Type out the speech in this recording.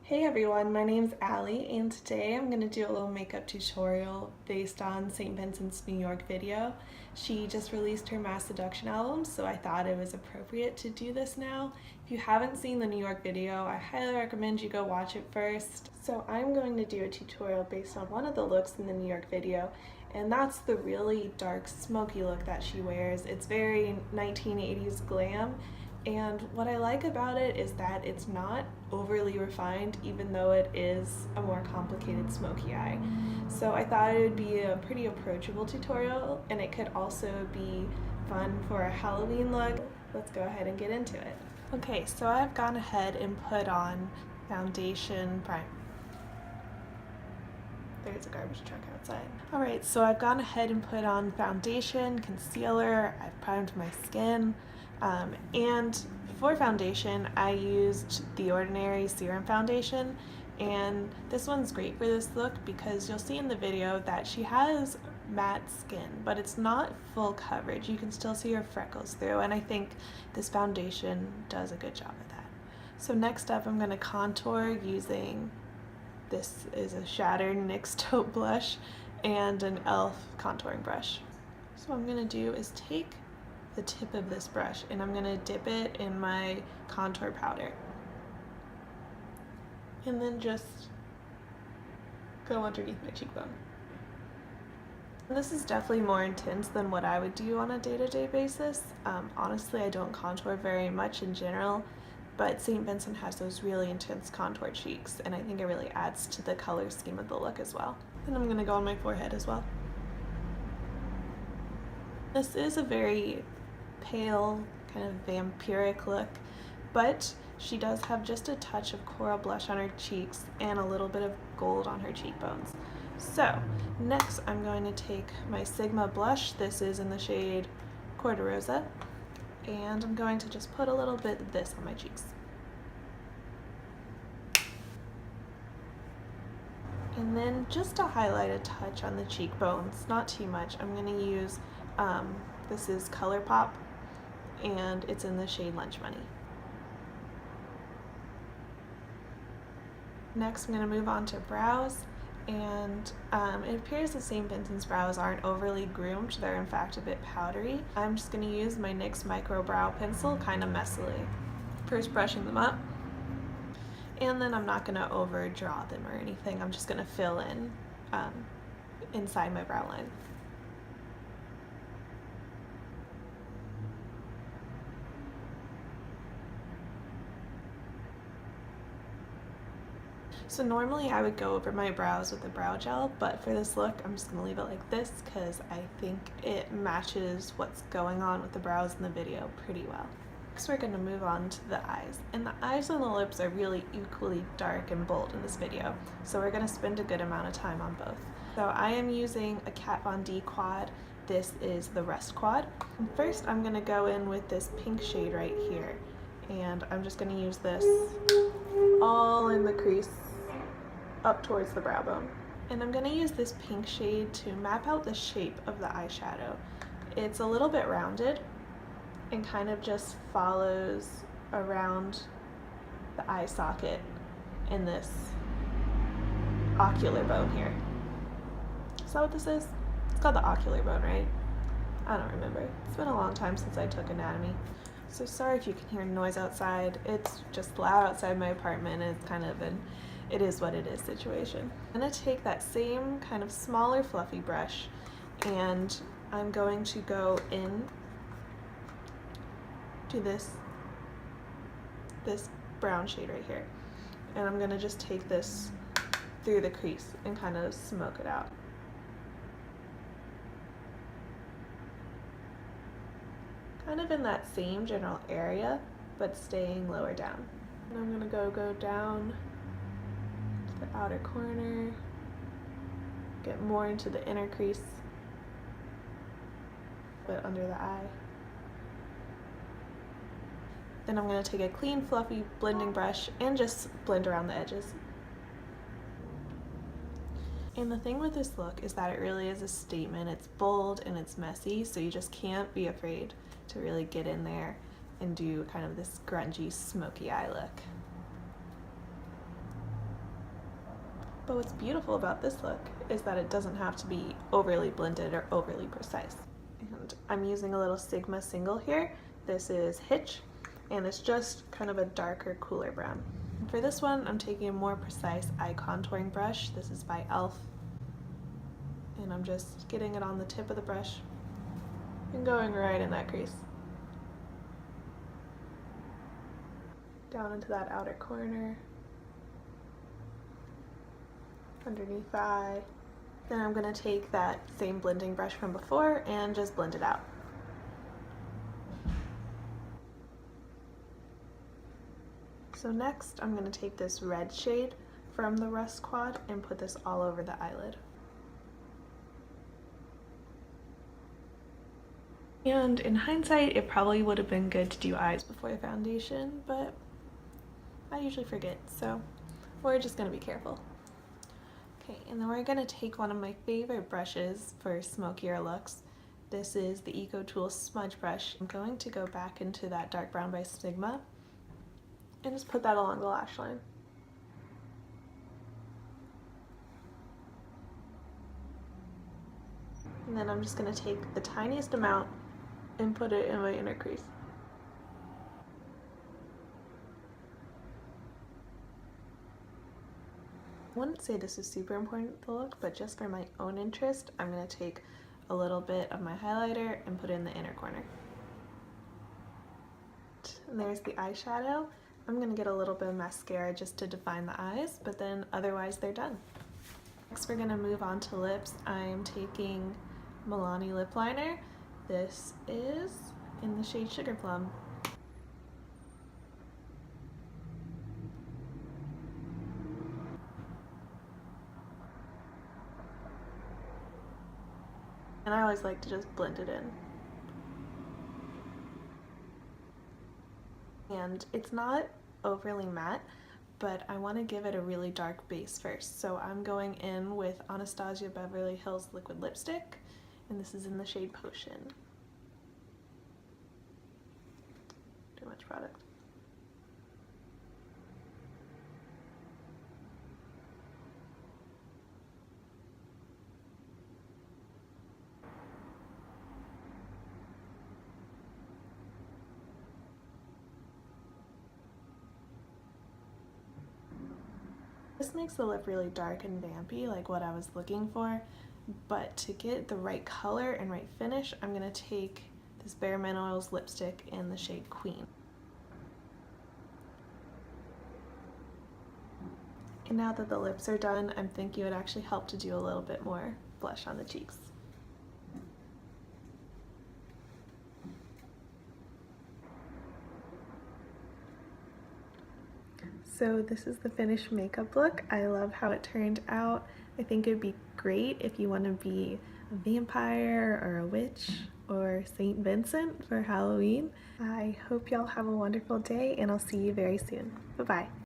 Hey everyone, my name's Allie and today I'm going to do a little makeup tutorial based on St. Vincent's New York video. She just released her Mass Seduction album, so I thought it was appropriate to do this now. If you haven't seen the New York video, I highly recommend you go watch it first. So I'm going to do a tutorial based on one of the looks in the New York video, and that's the really dark smoky look that she wears. It's very 1980s glam. And what I like about it is that it's not overly refined, even though it is a more complicated smoky eye. So I thought it would be a pretty approachable tutorial, and it could also be fun for a Halloween look. Let's go ahead and get into it. Okay, so I've gone ahead and put on foundation prime. There's a garbage truck outside. Alright, so I've gone ahead and put on foundation, concealer, I've primed my skin. And for foundation, I used the Ordinary Serum foundation, and this one's great for this look because you'll see in the video that she has matte skin, but it's not full coverage. You can still see her freckles through, and I think this foundation does a good job of that. So next up, I'm going to contour using, this is a Shattered Nyx Taupe Blush and an e.l.f. contouring brush. So what I'm going to do is take the tip of this brush and I'm going to dip it in my contour powder and then just go underneath my cheekbone. And this is definitely more intense than what I would do on a day-to-day basis. Honestly, I don't contour very much in general, but St. Vincent has those really intense contour cheeks, and I think it really adds to the color scheme of the look as well. And I'm going to go on my forehead as well. This is a very pale, kind of vampiric look, but she does have just a touch of coral blush on her cheeks and a little bit of gold on her cheekbones. So next I'm going to take my Sigma blush. This is in the shade Cor-de-Rosa, and I'm going to just put a little bit of this on my cheeks. And then just to highlight a touch on the cheekbones, not too much, I'm going to use, this is ColourPop, and it's in the shade Lunch Money. Next I'm going to move on to brows, and it appears that St. Vincent's brows aren't overly groomed, they're in fact a bit powdery. I'm just going to use my Nyx Microbrow Pencil kind of messily. First brushing them up, and then I'm not going to overdraw them or anything, I'm just going to fill in inside my brow line. So normally I would go over my brows with a brow gel, but for this look I'm just going to leave it like this because I think it matches what's going on with the brows in the video pretty well. Next we're going to move on to the eyes, and the eyes and the lips are really equally dark and bold in this video, so we're going to spend a good amount of time on both. So I am using a Kat Von D quad. This is the Rust quad. And first I'm going to go in with this pink shade right here, and I'm just going to use this all in the crease up towards the brow bone. And I'm going to use this pink shade to map out the shape of the eyeshadow. It's a little bit rounded and kind of just follows around the eye socket in this ocular bone here. Is that what this is? It's called the ocular bone, right? I don't remember. It's been a long time since I took anatomy. So sorry if you can hear noise outside. It's just loud outside my apartment, and it's kind of an it is what it is situation. I'm going to take that same kind of smaller fluffy brush, and I'm going to go in to this brown shade right here, and I'm going to just take this through the crease and kind of smoke it out. Kind of in that same general area, but staying lower down. And I'm going to go down to the outer corner, get more into the inner crease, but under the eye. Then I'm going to take a clean, fluffy blending brush and just blend around the edges. And the thing with this look is that it really is a statement. It's bold and it's messy, so you just can't be afraid to really get in there and do kind of this grungy, smoky eye look. But what's beautiful about this look is that it doesn't have to be overly blended or overly precise. And I'm using a little Sigma single here. This is Hitch, and it's just kind of a darker, cooler brown. And for this one, I'm taking a more precise eye contouring brush. This is by e.l.f. And I'm just getting it on the tip of the brush and going right in that crease. Down into that outer corner, underneath the eye. Then I'm going to take that same blending brush from before and just blend it out. So next I'm going to take this red shade from the Rust Quad and put this all over the eyelid. And in hindsight, it probably would have been good to do eyes before the foundation, but I usually forget, so we're just going to be careful. Okay, and then we're going to take one of my favorite brushes for smokier looks. This is the Eco Tools smudge brush. I'm going to go back into that dark brown by Sigma and just put that along the lash line. And then I'm just going to take the tiniest amount and put it in my inner crease. I wouldn't say this is super important to the look, but just for my own interest, I'm going to take a little bit of my highlighter and put it in the inner corner. And there's the eyeshadow. I'm going to get a little bit of mascara just to define the eyes, but then otherwise they're done. Next we're going to move on to lips. I'm taking Milani lip liner. This is in the shade Sugar Plum. And I always like to just blend it in. And it's not overly matte, but I want to give it a really dark base first. So I'm going in with Anastasia Beverly Hills Liquid Lipstick, and this is in the shade Potion. Too much product. This makes the lip really dark and vampy, like what I was looking for, but to get the right color and right finish, I'm going to take this Bare Minerals lipstick in the shade Queen. And now that the lips are done, I'm thinking it would actually help to do a little bit more blush on the cheeks. So this is the finished makeup look. I love how it turned out. I think it'd be great if you want to be a vampire or a witch or St. Vincent for Halloween. I hope y'all have a wonderful day, and I'll see you very soon. Bye-bye.